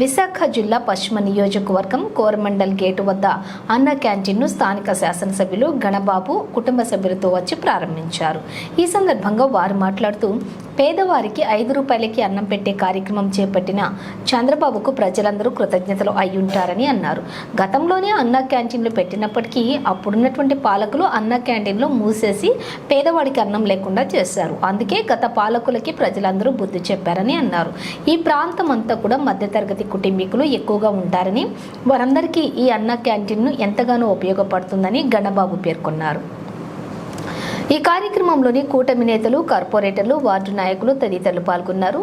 విశాఖ జిల్లా పశ్చిమ నియోజకవర్గం కోరమండల్ గేటు వద్ద అన్న క్యాంటీన్ను స్థానిక శాసనసభ్యులు గణబాబు కుటుంబ సభ్యులతో వచ్చి ప్రారంభించారు. ఈ సందర్భంగా వారు మాట్లాడుతూ పేదవారికి 5 రూపాయలకి అన్నం పెట్టే కార్యక్రమం చేపట్టిన చంద్రబాబుకు ప్రజలందరూ కృతజ్ఞతలు అయ్యుంటారని అన్నారు. గతంలోనే అన్న క్యాంటీన్లు పెట్టినప్పటికీ అప్పుడున్నటువంటి పాలకులు అన్న క్యాంటీన్లు మూసేసి పేదవాడికి అన్నం లేకుండా చేశారు. అందుకే గత పాలకులకి ప్రజలందరూ బుద్ధి చెప్పారని అన్నారు. ఈ ప్రాంతం అంతా కూడా మధ్యతరగతి కుటుంబీకులు ఎక్కువగా ఉంటారని, వారందరికీ ఈ అన్న క్యాంటీన్ను ఎంతగానో ఉపయోగపడుతుందని గణబాబు పేర్కొన్నారు. ఈ కార్యక్రమంలోని కూటమి నేతలు, కార్పొరేటర్లు, వార్డు నాయకులు తదితరులు పాల్గొన్నారు.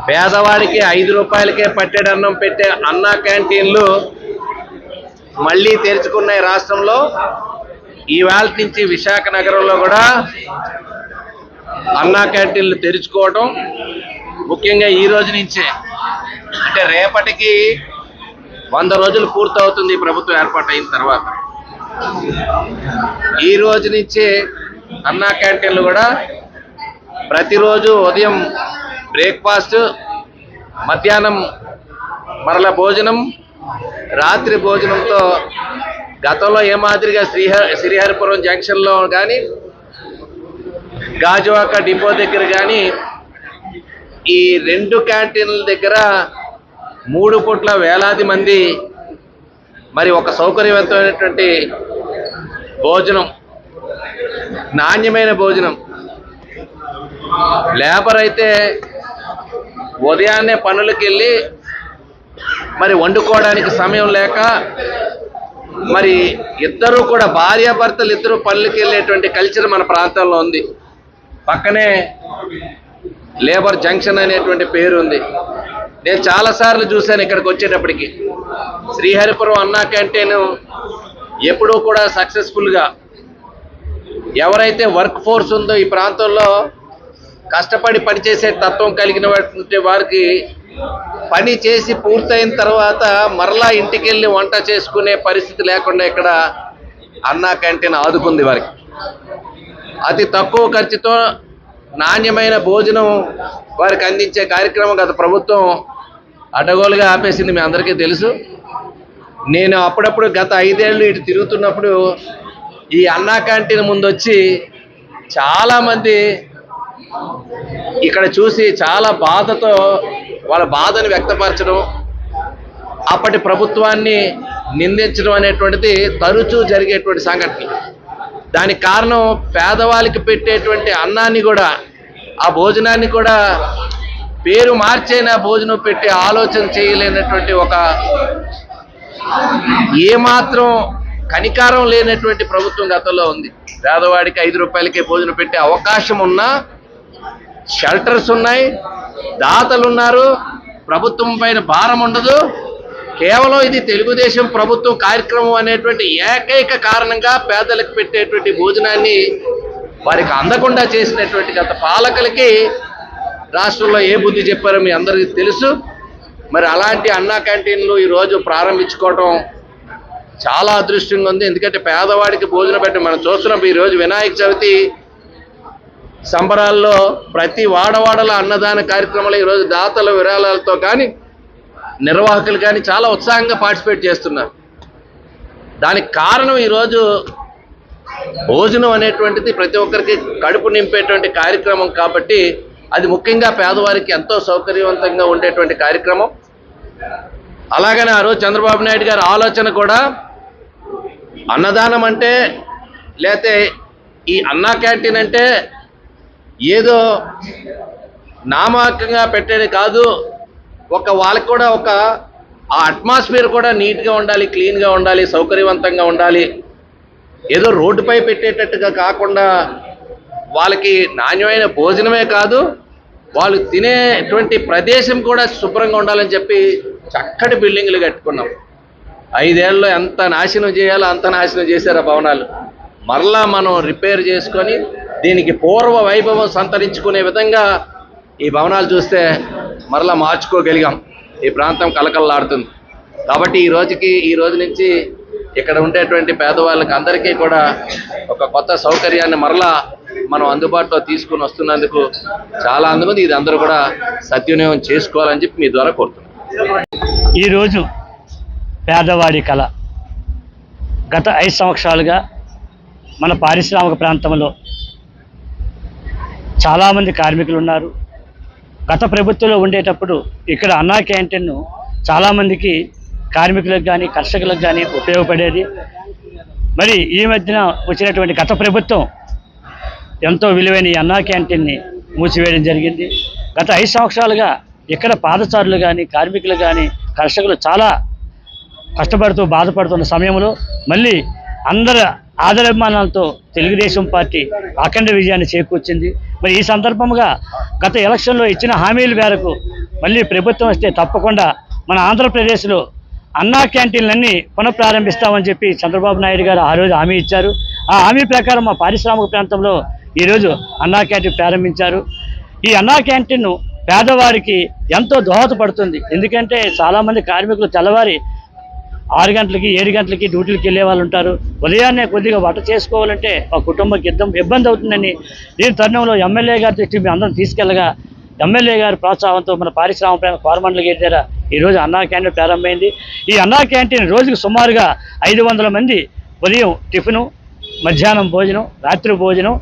పేదవాడికి 5 రూపాయలకే పట్టెడన్నం పెట్టే అన్న క్యాంటీన్లు మళ్ళీ తెరుచుకున్నాయి రాష్ట్రంలో. ఈవేళ నుంచి విశాఖ నగరంలో కూడా అన్న క్యాంటీన్లు తెరుచుకోవడం, ముఖ్యంగా ఈ రోజు నుంచే, అంటే రేపటికి 100 రోజులు పూర్తవుతుంది ప్రభుత్వం ఏర్పాటైన తర్వాత. ఈ రోజు నుంచే అన్నా క్యాంటీన్లు కూడా ప్రతిరోజు ఉదయం బ్రేక్ఫాస్ట్, మధ్యాహ్నం మరల భోజనం, రాత్రి భోజనంతో గతంలో ఏ మాదిరిగా శ్రీహరిపురం జంక్షన్లో కానీ, గాజువాక డిపో దగ్గర కానీ ఈ 2 క్యాంటీన్ల దగ్గర 3 పూట్ల వేలాది మంది మరి ఒక సౌకర్యవంతమైనటువంటి భోజనం, నాణ్యమైన భోజనం. లేబర్ అయితే ఉదయాన్నే పనులకు వెళ్ళి మరి వండుకోవడానికి సమయం లేక మరి ఇద్దరు కూడా భార్యాభర్తలు ఇద్దరు పనులకు వెళ్ళేటువంటి కల్చర్ మన ప్రాంతంలో ఉంది. పక్కనే లేబర్ జంక్షన్ అనేటువంటి పేరు ఉంది. నేను చాలాసార్లు చూశాను ఇక్కడికి వచ్చేటప్పటికి. శ్రీహరిపురం అన్నా క్యాంటీన్ ఎప్పుడూ కూడా సక్సెస్ఫుల్గా ఎవరైతే వర్క్ ఫోర్స్ ఉందో ఈ ప్రాంతంలో కష్టపడి పనిచేసే తత్వం కలిగిన వారికి పని చేసి పూర్తయిన తర్వాత మరలా ఇంటికి వెళ్ళి వంట చేసుకునే పరిస్థితి లేకుండా ఇక్కడ అన్నా క్యాంటీన్ ఆదుకుంది వారికి. అతి తక్కువ ఖర్చుతో నాణ్యమైన భోజనం వారికి అందించే కార్యక్రమం గత ప్రభుత్వం అడ్డగోలుగా ఆపేసింది, మీ అందరికీ తెలుసు. నేను అప్పుడప్పుడు గత 5 ఏళ్ళు ఇటు తిరుగుతున్నప్పుడు ఈ అన్నా క్యాంటీన్ ముందు వచ్చి చాలామంది ఇక్కడ చూసి చాలా బాధతో వాళ్ళ బాధను వ్యక్తపరచడం, అప్పటి ప్రభుత్వాన్ని నిందించడం అనేటువంటిది తరచూ జరిగేటువంటి సంఘటన. దానికి కారణం పేదవాళ్ళకి పెట్టేటువంటి అన్నాన్ని కూడా, ఆ భోజనాన్ని కూడా పేరు మార్చైనా భోజనం పెట్టే ఆలోచన చేయలేనటువంటి ఒక ఏమాత్రం కనికారం లేనటువంటి ప్రభుత్వం గతంలో ఉంది. పేదవాడికి 5 రూపాయలకే భోజనం పెట్టే అవకాశం ఉన్నా, షెల్టర్స్ ఉన్నాయి, దాతలు ఉన్నారు, ప్రభుత్వం పైన భారం ఉండదు. కేవలం ఇది తెలుగుదేశం ప్రభుత్వం కార్యక్రమం అనేటువంటి ఏకైక కారణంగా పేదలకు పెట్టేటువంటి భోజనాన్ని వారికి అందకుండా చేసినటువంటి గత పాలకులకి రాష్ట్రంలో ఏ బుద్ధి చెప్పారో మీ అందరికీ తెలుసు. మరి అలాంటి అన్నా క్యాంటీన్లు ఈరోజు ప్రారంభించుకోవడం చాలా అదృష్టంగా ఉంది. ఎందుకంటే పేదవాడికి భోజనం పెట్టి మనం చూస్తున్నాం. ఈరోజు వినాయక చవితి సంబరాల్లో ప్రతి వాడవాడల అన్నదాన కార్యక్రమాలు ఈరోజు దాతల విరాళాలతో కానీ, నిర్వాహకులు కానీ చాలా ఉత్సాహంగా పార్టిసిపేట్ చేస్తున్నారు. దానికి కారణం ఈరోజు భోజనం అనేటువంటిది ప్రతి ఒక్కరికి కడుపు నింపేటువంటి కార్యక్రమం కాబట్టి అది ముఖ్యంగా పేదవారికి ఎంతో సౌకర్యవంతంగా ఉండేటువంటి కార్యక్రమం. అలాగనే ఆ రోజు చంద్రబాబు నాయుడు గారి ఆలోచన కూడా అన్నదానం అంటే, లేకపోతే ఈ అన్నా క్యాంటీన్ అంటే ఏదో నామకంగా పెట్టేది కాదు, వాళ్ళకి కూడా ఆ అట్మాస్ఫియర్ కూడా నీట్గా ఉండాలి, క్లీన్గా ఉండాలి, సౌకర్యవంతంగా ఉండాలి. ఏదో రోడ్డుపై పెట్టేటట్టుగా కాకుండా వాళ్ళకి నాణ్యమైన భోజనమే కాదు, వాళ్ళు తినేటువంటి ప్రదేశం కూడా శుభ్రంగా ఉండాలని చెప్పి చక్కటి బిల్డింగ్లు కట్టుకున్నాం. 5 ఏళ్ళలో ఎంత నాశనం చేయాలో అంత నాశనం చేశారు ఆ భవనాలు. మరలా మనం రిపేర్ చేసుకొని దీనికి పూర్వ వైభవం సంతరించుకునే విధంగా ఈ భవనాలు చూస్తే మరలా మార్చుకోగలిగాం. ఈ ప్రాంతం కలకలలాడుతుంది. కాబట్టి ఈ రోజు నుంచి ఇక్కడ ఉండేటువంటి పేదవాళ్ళకి అందరికీ కూడా ఒక కొత్త సౌకర్యాన్ని మరలా మనం అందుబాటులో తీసుకుని వస్తున్నందుకు చాలా ఆనందంగా ఉంది. ఇది అందరూ కూడా సద్వినియోగం చేసుకోవాలని చెప్పి మీ ద్వారా కోరుతున్నాను. ఈరోజు పేదవాడి కళ గత 5 సంవత్సరాలుగా మన పారిశ్రామిక ప్రాంతంలో చాలామంది కార్మికులు ఉన్నారు. గత ప్రభుత్వంలో ఉండేటప్పుడు ఇక్కడ అన్నా క్యాంటీన్ను చాలామందికి కార్మికులకు కానీ కర్షకులకు కానీ ఉపయోగపడేది. మరి ఈ మధ్యన వచ్చినటువంటి గత ప్రభుత్వం ఎంతో విలువైన ఈ అన్నా క్యాంటీన్ని మూసివేయడం జరిగింది. గత 5 సంవత్సరాలుగా ఇక్కడ పాదచారులు కానీ కార్మికులు కానీ కర్షకులు చాలా కష్టపడుతూ బాధపడుతున్న సమయంలో మళ్ళీ అందరి ఆదరాభిమానాలతో తెలుగుదేశం పార్టీ అఖండ విజయాన్ని చేకూర్చింది. మరి ఈ సందర్భంగా గత ఎలక్షన్లో ఇచ్చిన హామీల మేరకు మళ్ళీ ప్రభుత్వం వస్తే తప్పకుండా మన ఆంధ్రప్రదేశ్లో అన్నా క్యాంటీన్లన్నీ పునఃప్రారంభిస్తామని చెప్పి చంద్రబాబు నాయుడు గారు ఆ రోజు హామీ ఇచ్చారు. ఆ హామీ ప్రకారం మా పారిశ్రామిక ప్రాంతంలో ఈరోజు అన్నా క్యాంటీన్ ప్రారంభించారు. ఈ అన్నా క్యాంటీన్ పేదవారికి ఎంతో దోహదపడుతుంది. ఎందుకంటే చాలామంది కార్మికులు తెల్లవారి 6 గంటలకి 7 గంటలకి డ్యూటీలకు వెళ్ళే వాళ్ళు ఉంటారు. ఉదయాన్నే కొద్దిగా వంట చేసుకోవాలంటే ఆ కుటుంబకి ఇబ్బంది అవుతుందని దీని తరుణంలో ఎమ్మెల్యే గారి దృష్టికి మేము అందరం తీసుకెళ్ళగా ఎమ్మెల్యే గారి ప్రోత్సాహంతో మన పారిశ్రామిక కోరమండల్ గేట్ దగ్గర ఈరోజు అన్నా క్యాంటీన్ ప్రారంభమైంది. ఈ అన్నా క్యాంటీన్ రోజుకు సుమారుగా 500 మంది ఉదయం టిఫిను, మధ్యాహ్నం భోజనం, రాత్రి భోజనం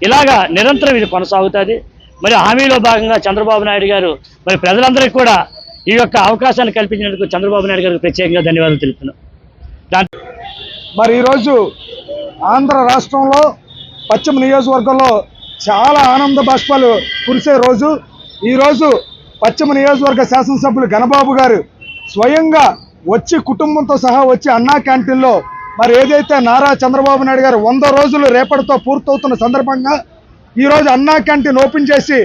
ఇలాగా నిరంతరం ఇది కొనసాగుతుంది. మరి హామీలో భాగంగా చంద్రబాబు నాయుడు గారు మరి ప్రజలందరికీ కూడా ఈ యొక్క అవకాశాన్ని కల్పించినందుకు చంద్రబాబు నాయుడు గారికి ప్రత్యేకంగా ధన్యవాదాలు తెలుపుతున్నాను. మరి ఈరోజు ఆంధ్ర రాష్ట్రంలో పశ్చిమ నియోజకవర్గంలో చాలా ఆనంద బాష్పాలు కురిసే రోజు. ఈరోజు పశ్చిమ నియోజకవర్గ శాసనసభ్యులు గణబాబు గారు స్వయంగా వచ్చి కుటుంబంతో సహా వచ్చి అన్నా క్యాంటీన్లో మరి ఏదైతే నారా చంద్రబాబు నాయుడు గారు 100 రోజులు రేపటితో పూర్తవుతున్న సందర్భంగా ఈరోజు అన్నా క్యాంటీన్ ఓపెన్ చేసి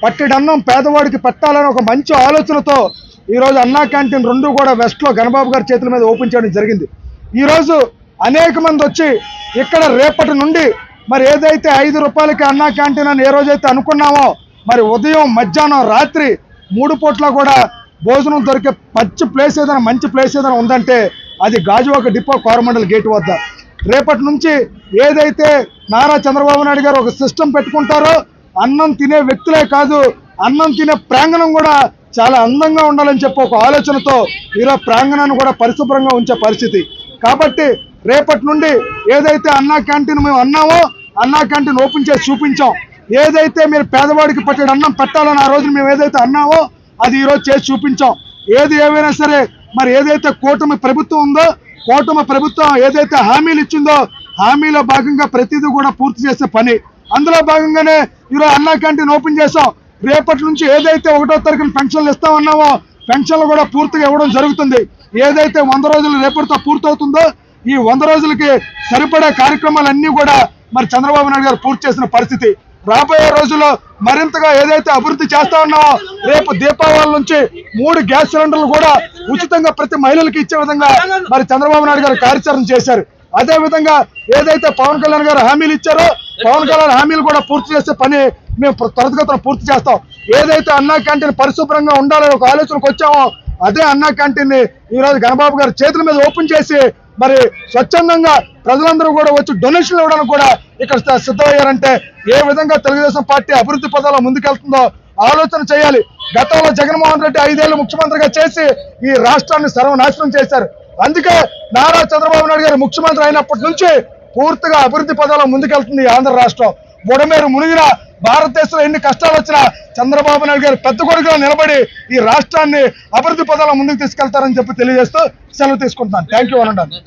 పట్టెడన్నం పేదవాడికి పెట్టాలని ఒక మంచి ఆలోచనతో ఈరోజు అన్నా క్యాంటీన్ 2 కూడా వెస్ట్లో గణబాబు గారి చేతుల మీద ఓపెన్ చేయడం జరిగింది. ఈరోజు అనేక మంది వచ్చి ఇక్కడ రేపటి నుండి మరి ఏదైతే 5 రూపాయలకి అన్నా క్యాంటీన్ అని ఏ రోజైతే అనుకున్నామో మరి ఉదయం మధ్యాహ్నం రాత్రి 3 పూట్ల కూడా భోజనం దొరికే మంచి ప్లేస్ ఏదైనా ఉందంటే అది గాజువాక డిపో కోరమండల్ గేట్ వద్ద. రేపటి నుంచి ఏదైతే నారా చంద్రబాబు నాయుడు గారు ఒక సిస్టమ్ పెట్టుకుంటారో అన్నం తినే వ్యక్తులే కాదు అన్నం తినే ప్రాంగణం కూడా చాలా అందంగా ఉండాలని చెప్పి ఒక ఆలోచనతో ఈరోజు ప్రాంగణాన్ని కూడా పరిశుభ్రంగా ఉంచే పరిస్థితి. కాబట్టి రేపటి నుండి ఏదైతే అన్నా క్యాంటీన్ మేము అన్నామో అన్నా క్యాంటీన్ ఓపెన్ చేసి చూపించాం. ఏదైతే మీరు పేదవాడికి పట్టేడు అన్నం పెట్టాలని ఆ రోజు మేము ఏదైతే అన్నామో అది ఈరోజు చేసి చూపించాం. ఏది ఏమైనా సరే మరి ఏదైతే కూటమి ప్రభుత్వం ఉందో కూటమి ప్రభుత్వం ఏదైతే హామీలు ఇచ్చిందో హామీలో భాగంగా ప్రతిదీ కూడా పూర్తి చేసే పని. అందులో భాగంగానే ఈరోజు అన్నా క్యాంటీన్ ఓపెన్ చేసాం. రేపటి నుంచి ఏదైతే 1వ తారీఖున పెన్షన్లు ఇస్తామన్నామో పెన్షన్లు కూడా పూర్తిగా ఇవ్వడం జరుగుతుంది. ఏదైతే 100 రోజులు రేపటితో పూర్తవుతుందో ఈ 100 రోజులకి సరిపడే కార్యక్రమాలన్నీ కూడా మరి చంద్రబాబు నాయుడు గారు పూర్తి చేసిన పరిస్థితి. రాబోయే రోజుల్లో మరింతగా ఏదైతే అభివృద్ధి చేస్తా ఉన్నామో రేపు దీపావళి నుంచి 3 గ్యాస్ సిలిండర్లు కూడా ఉచితంగా ప్రతి మహిళలకు ఇచ్చే విధంగా మరి చంద్రబాబు నాయుడు గారు కార్యాచరణ చేశారు. అదే విధంగా ఏదైతే పవన్ కళ్యాణ్ గారు హామీలు ఇచ్చారో పవన్ కళ్యాణ్ హామీలు కూడా పూర్తి చేసే పని మేము త్వరితగతిన పూర్తి చేస్తాం. ఏదైతే అన్నా క్యాంటీన్ పరిశుభ్రంగా ఉండాలని ఒక ఆలోచనకు వచ్చామో అదే అన్నా క్యాంటీన్ ని ఈరోజు గణబాబు గారి చేతుల మీద ఓపెన్ చేసి మరి స్వచ్ఛందంగా ప్రజలందరూ కూడా వచ్చి డొనేషన్లు ఇవ్వడానికి కూడా ఇక్కడ సిద్ధమయ్యారంటే ఏ విధంగా తెలుగుదేశం పార్టీ అభివృద్ధి పదాల్లో ముందుకెళ్తుందో ఆలోచన చేయాలి. గతంలో జగన్మోహన్ రెడ్డి 5 ఏళ్ళు ముఖ్యమంత్రిగా చేసి ఈ రాష్ట్రాన్ని సర్వనాశనం చేశారు. అందుకే నారా చంద్రబాబు నాయుడు గారు ముఖ్యమంత్రి అయినప్పటి నుంచి పూర్తిగా అభివృద్ధి పదాల్లో ముందుకెళ్తుంది ఈ ఆంధ్ర రాష్ట్రం. బుడమేరు మునిగిన భారతదేశంలో ఎన్ని కష్టాలు వచ్చినా చంద్రబాబు నాయుడు గారు పెద్ద కొడుకుగా నిలబడి ఈ రాష్ట్రాన్ని అభివృద్ధి పదాల ముందుకు తీసుకెళ్తారని చెప్పి తెలియజేస్తూ సెలవు తీసుకుంటున్నాను. థ్యాంక్ యూ అనండి.